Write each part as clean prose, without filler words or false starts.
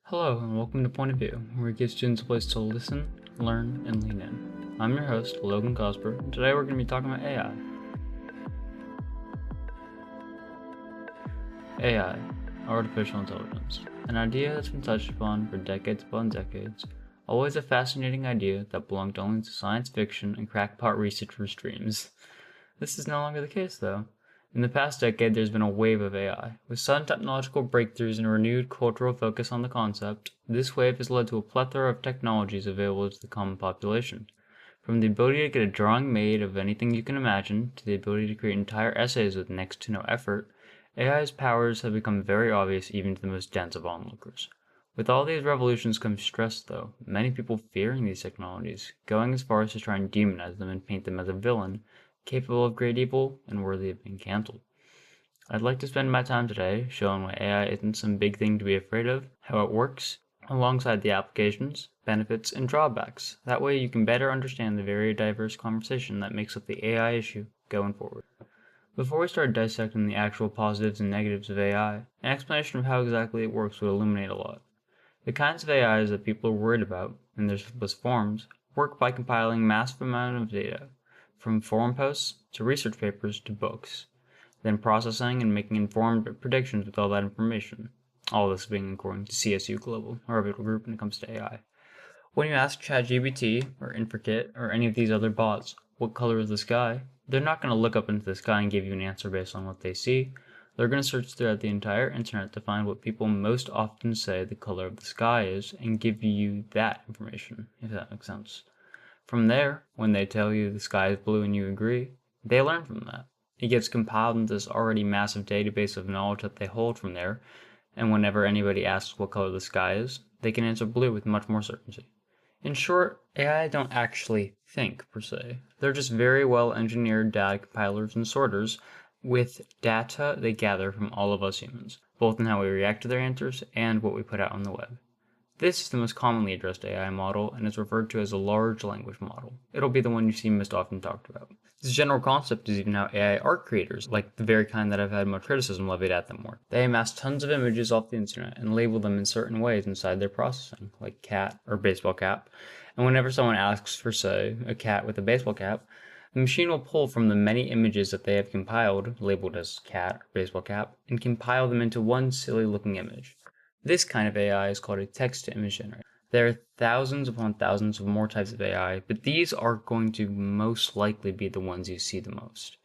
Hello, and welcome to Point of View, where we give students a place to listen, learn, and lean in. I'm your host, Logan Cosper, and today we're going to be talking about AI. AI, artificial intelligence, an idea that's been touched upon for decades upon decades, always a fascinating idea that belonged only to science fiction and crackpot researchers' dreams. This is no longer the case, though. In the past decade, there's been a wave of AI. With sudden technological breakthroughs and a renewed cultural focus on the concept, this wave has led to a plethora of technologies available to the common population. From the ability to get a drawing made of anything you can imagine, to the ability to create entire essays with next to no effort, AI's powers have become very obvious even to the most dense of onlookers. With all these revolutions comes stress, though, many people fearing these technologies, going as far as to try and demonize them and paint them as a villain, capable of great evil, and worthy of being cancelled. I'd like to spend my time today showing why AI isn't some big thing to be afraid of, how it works, alongside the applications, benefits, and drawbacks. That way you can better understand the very diverse conversation that makes up the AI issue going forward. Before we start dissecting the actual positives and negatives of AI, an explanation of how exactly it works would illuminate a lot. The kinds of AIs that people are worried about, in their simplest forms, work by compiling massive amounts of data, from forum posts to research papers to books, then processing and making informed predictions with all that information. All this being according to CSU Global, our pivotal group when it comes to AI. When you ask ChatGPT or Intricate or any of these other bots, what color is the sky? They're not going to look up into the sky and give you an answer based on what they see. They're going to search throughout the entire internet to find what people most often say the color of the sky is and give you that information, if that makes sense. From there, when they tell you the sky is blue and you agree, they learn from that. It gets compiled into this already massive database of knowledge that they hold from there, and whenever anybody asks what color the sky is, they can answer blue with much more certainty. In short, AI don't actually think, per se. They're just very well engineered data compilers and sorters with data they gather from all of us humans, both in how we react to their answers and what we put out on the web. This is the most commonly addressed AI model and is referred to as a large language model. It'll be the one you see most often talked about. This general concept is even how AI art creators, like the very kind that have had much criticism levied at them, work. They amass tons of images off the internet and label them in certain ways inside their processing, like cat or baseball cap. And whenever someone asks for, say, a cat with a baseball cap, the machine will pull from the many images that they have compiled, labeled as cat or baseball cap, and compile them into one silly looking image. This kind of AI is called a text-to-image generator. There are thousands upon thousands of more types of AI, but these are going to most likely be the ones you see the most.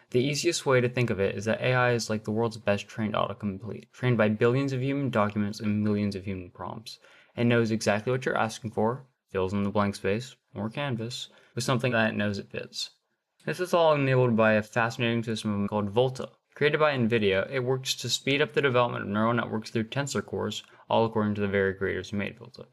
The easiest way to think of it is that AI is like the world's best trained autocomplete, trained by billions of human documents and millions of human prompts, and knows exactly what you're asking for, fills in the blank space, or canvas, with something that it knows it fits. This is all enabled by a fascinating system called Volta. Created by NVIDIA, it works to speed up the development of neural networks through tensor cores, all according to the very creators who made Volta.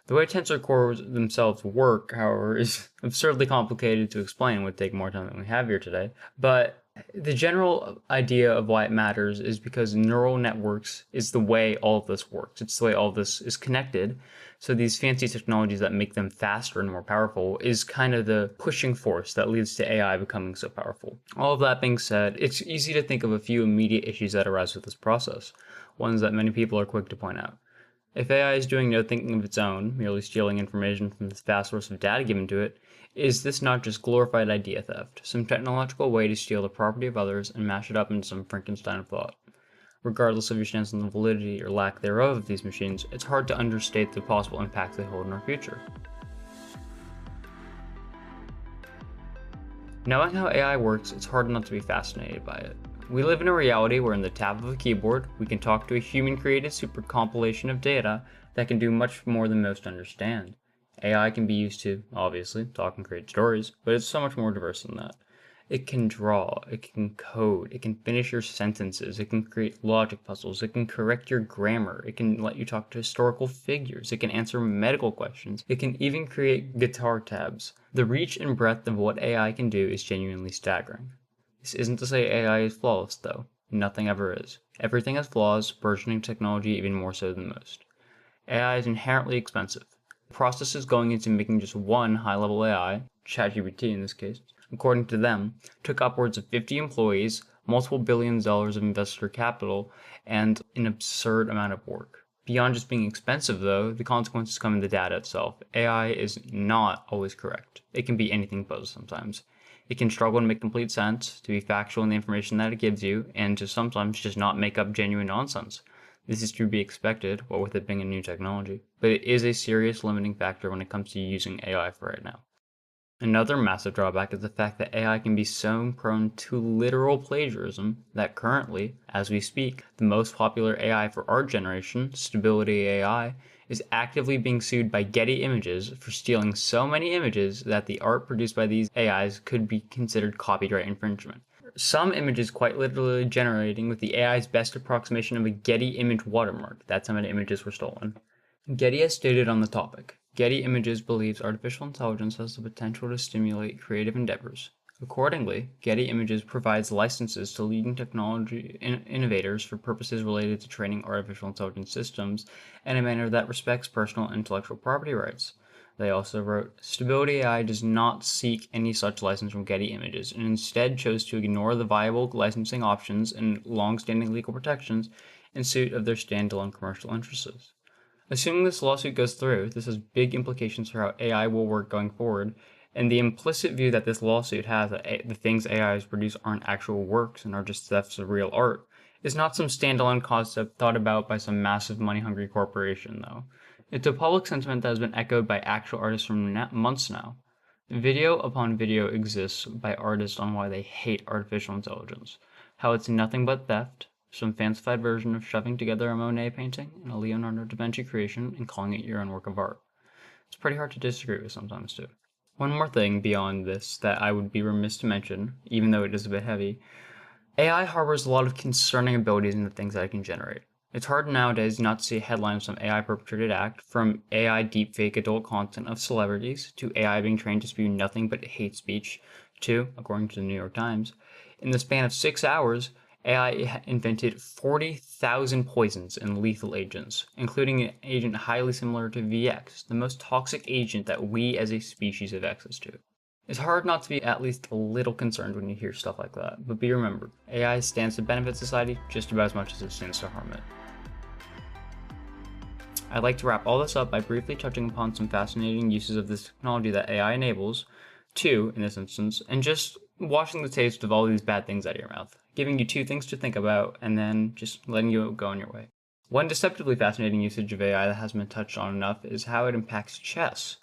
The way tensor cores themselves work, however, is absurdly complicated to explain and would take more time than we have here today, but the general idea of why it matters is because neural networks is the way all of this works. It's the way all of this is connected. So these fancy technologies that make them faster and more powerful is kind of the pushing force that leads to AI becoming so powerful. All of that being said, it's easy to think of a few immediate issues that arise with this process, ones that many people are quick to point out. If AI is doing no thinking of its own, merely stealing information from this vast source of data given to it, is this not just glorified idea theft, some technological way to steal the property of others and mash it up into some Frankenstein of thought? Regardless of your stance on the validity or lack thereof of these machines, it's hard to understate the possible impact they hold in our future. Knowing how AI works, it's hard not to be fascinated by it. We live in a reality where in the tap of a keyboard, we can talk to a human-created super compilation of data that can do much more than most understand. AI can be used to, obviously, talk and create stories, but it's so much more diverse than that. It can draw, it can code, it can finish your sentences, it can create logic puzzles, it can correct your grammar, it can let you talk to historical figures, it can answer medical questions, it can even create guitar tabs. The reach and breadth of what AI can do is genuinely staggering. This isn't to say AI is flawless, though. Nothing ever is. Everything has flaws, burgeoning technology even more so than most. AI is inherently expensive. The processes going into making just one high-level AI, ChatGPT in this case, according to them, took upwards of 50 employees, multiple billions of dollars of investor capital, and an absurd amount of work. Beyond just being expensive, though, the consequences come in the data itself. AI is not always correct. It can be anything but sometimes. It can struggle to make complete sense, to be factual in the information that it gives you, and to sometimes just not make up genuine nonsense. This is to be expected, what with it being a new technology, but it is a serious limiting factor when it comes to using AI for right now. Another massive drawback is the fact that AI can be so prone to literal plagiarism that currently, as we speak, the most popular AI for art generation, Stability AI, is actively being sued by Getty Images for stealing so many images that the art produced by these AIs could be considered copyright infringement. Some images quite literally generating with the AI's best approximation of a Getty image watermark. That's how many images were stolen. Getty has stated on the topic, Getty Images believes artificial intelligence has the potential to stimulate creative endeavors. Accordingly, Getty Images provides licenses to leading technology innovators for purposes related to training artificial intelligence systems in a manner that respects personal and intellectual property rights. They also wrote, Stability AI does not seek any such license from Getty Images and instead chose to ignore the viable licensing options and long-standing legal protections in suit of their standalone commercial interests. Assuming this lawsuit goes through, this has big implications for how AI will work going forward, and the implicit view that this lawsuit has that the things AIs produce aren't actual works and are just thefts of real art is not some standalone concept thought about by some massive money-hungry corporation, though. It's a public sentiment that has been echoed by actual artists for months now. Video upon video exists by artists on why they hate artificial intelligence, how it's nothing but theft, some fancified version of shoving together a Monet painting and a Leonardo da Vinci creation and calling it your own work of art. It's pretty hard to disagree with sometimes, too. One more thing beyond this that I would be remiss to mention, even though it is a bit heavy, AI harbors a lot of concerning abilities in the things that it can generate. It's hard nowadays not to see a headline of some AI perpetrated act, from AI deepfake adult content of celebrities, to AI being trained to spew nothing but hate speech, to, according to the New York Times, in the span of 6 hours, AI invented 40,000 poisons and lethal agents, including an agent highly similar to VX, the most toxic agent that we as a species have access to. It's hard not to be at least a little concerned when you hear stuff like that, but be remembered, AI stands to benefit society just about as much as it stands to harm it. I'd like to wrap all this up by briefly touching upon some fascinating uses of this technology that AI enables, two in this instance, and just washing the taste of all these bad things out of your mouth, giving you two things to think about, and then just letting you go on your way. One deceptively fascinating usage of AI that hasn't been touched on enough is how it impacts chess.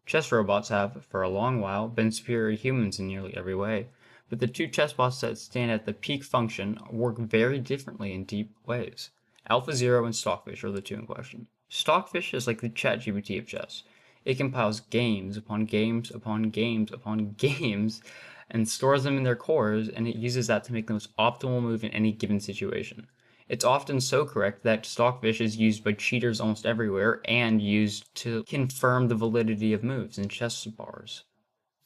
Chess robots have, for a long while, been superior to humans in nearly every way, but the two chessbots that stand at the peak function work very differently in deep ways. AlphaZero and Stockfish are the two in question. Stockfish is like the ChatGPT of chess. It compiles games upon games upon games upon games and stores them in their cores, and it uses that to make the most optimal move in any given situation. It's often so correct that Stockfish is used by cheaters almost everywhere and used to confirm the validity of moves in chess bars.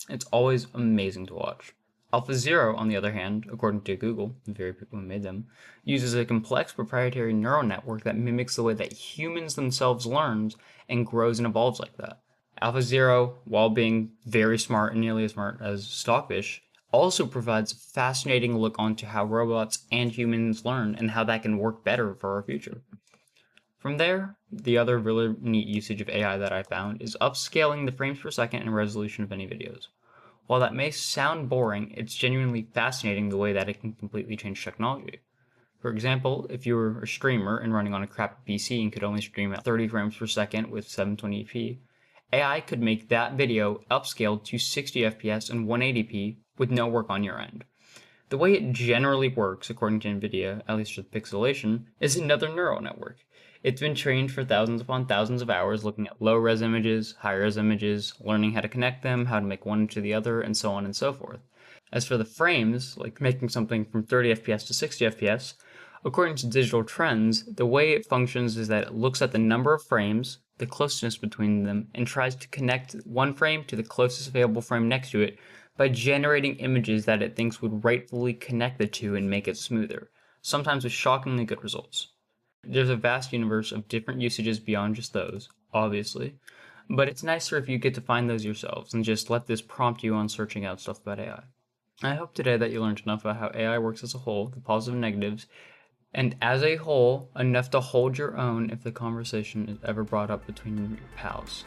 It's always amazing to watch. AlphaZero, on the other hand, according to Google, the very people who made them, uses a complex proprietary neural network that mimics the way that humans themselves learn and grows and evolves like that. AlphaZero, while being very smart and nearly as smart as Stockfish, also provides a fascinating look onto how robots and humans learn and how that can work better for our future. From there, the other really neat usage of AI that I found is upscaling the frames per second and resolution of any videos. While that may sound boring, it's genuinely fascinating the way that it can completely change technology. For example, if you were a streamer and running on a crappy PC and could only stream at 30 frames per second with 720p, AI could make that video upscaled to 60 FPS and 180p with no work on your end. The way it generally works, according to NVIDIA, at least with pixelation, is another neural network. It's been trained for thousands upon thousands of hours looking at low-res images, high-res images, learning how to connect them, how to make one to the other, and so on and so forth. As for the frames, like making something from 30 FPS to 60 FPS, according to digital trends, the way it functions is that it looks at the number of frames, the closeness between them, and tries to connect one frame to the closest available frame next to it by generating images that it thinks would rightfully connect the two and make it smoother, sometimes with shockingly good results. There's a vast universe of different usages beyond just those, obviously, but it's nicer if you get to find those yourselves and just let this prompt you on searching out stuff about AI. I hope today that you learned enough about how AI works as a whole, the positives and negatives, and as a whole, enough to hold your own if the conversation is ever brought up between your pals.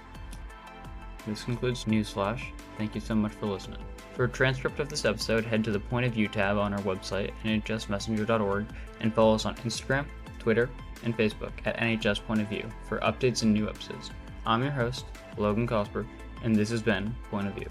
This concludes Newsflash. Thank you so much for listening. For a transcript of this episode, head to the Point of View tab on our website, nhsmessenger.org, and follow us on Instagram, Twitter, and Facebook at NHS Point of View for updates and new episodes. I'm your host, Logan Cosper, and this has been Point of View.